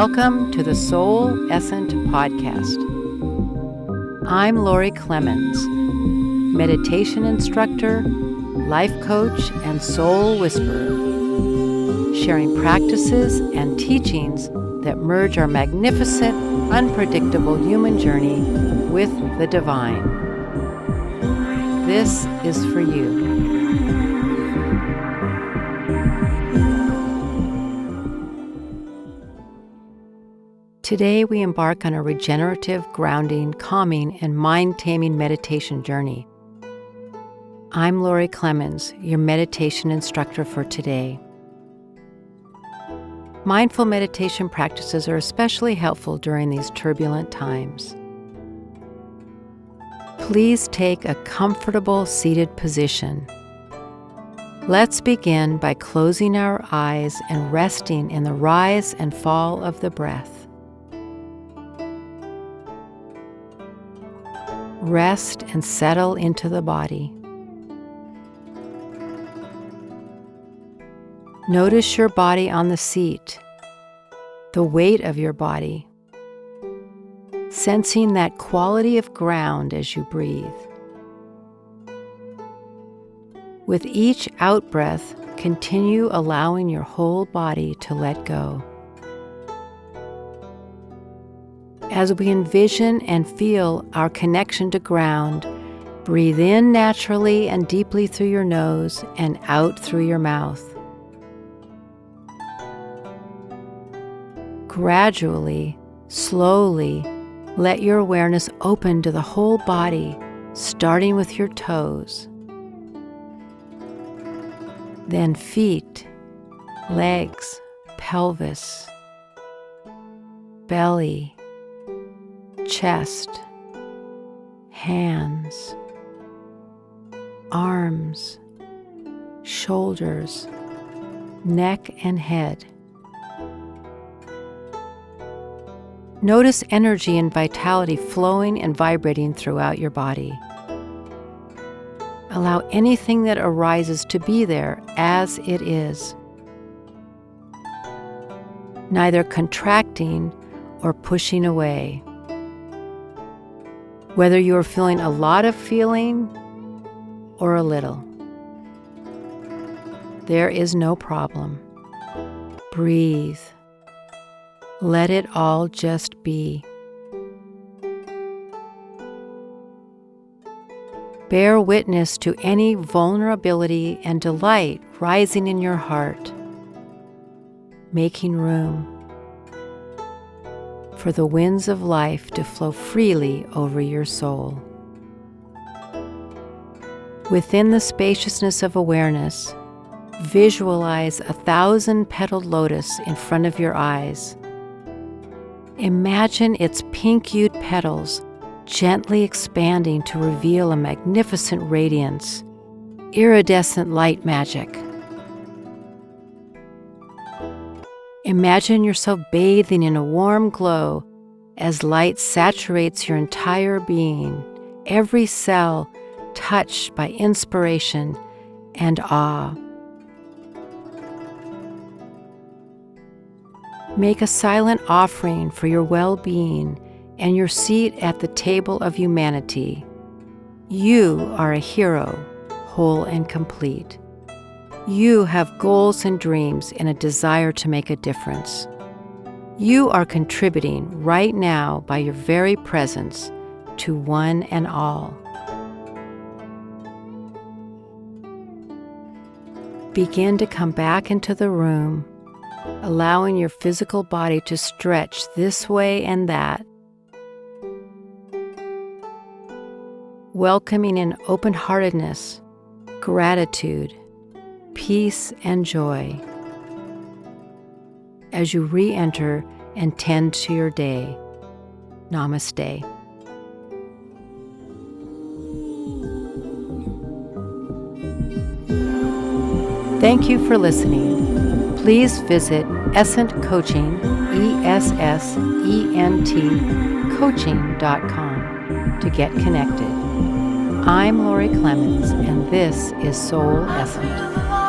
Welcome to the Soul Essent podcast. I'm Laurie Clemans, meditation instructor, life coach, and soul whisperer, sharing practices and teachings that merge our magnificent, unpredictable human journey with the divine. This is for you. Today we embark on a regenerative, grounding, calming, and mind-taming meditation journey. I'm Laurie Clemans, your meditation instructor for today. Mindful meditation practices are especially helpful during these turbulent times. Please take a comfortable seated position. Let's begin by closing our eyes and resting in the rise and fall of the breath. Rest and settle into the body. Notice your body on the seat, the weight of your body, sensing that quality of ground as you breathe. With each out-breath, continue allowing your whole body to let go. As we envision and feel our connection to ground, breathe in naturally and deeply through your nose and out through your mouth. Gradually, slowly, let your awareness open to the whole body, starting with your toes. Then feet, legs, pelvis, belly, chest, hands, arms, shoulders, neck and head. Notice energy and vitality flowing and vibrating throughout your body. Allow anything that arises to be there as it is, neither contracting or pushing away. Whether you are feeling a lot of feeling or a little, there is no problem. Breathe. Let it all just be. Bear witness to any vulnerability and delight rising in your heart, making room for the winds of life to flow freely over your soul. Within the spaciousness of awareness, visualize 1,000-petaled lotus in front of your eyes. Imagine its pink-hued petals gently expanding to reveal a magnificent radiance, iridescent light magic. Imagine yourself bathing in a warm glow as light saturates your entire being, every cell touched by inspiration and awe. Make a silent offering for your well-being and your seat at the table of humanity. You are a hero, whole and complete. You have goals and dreams and a desire to make a difference. You are contributing right now by your very presence to one and all. Begin to come back into the room, allowing your physical body to stretch this way and that, welcoming in open-heartedness, gratitude, peace, and joy as you re-enter and tend to your day. Namaste. Thank you for listening. Please visit Essent Coaching, ESSENT, coaching.com to get connected. I'm Laurie Clemans, and this is Soul Essent.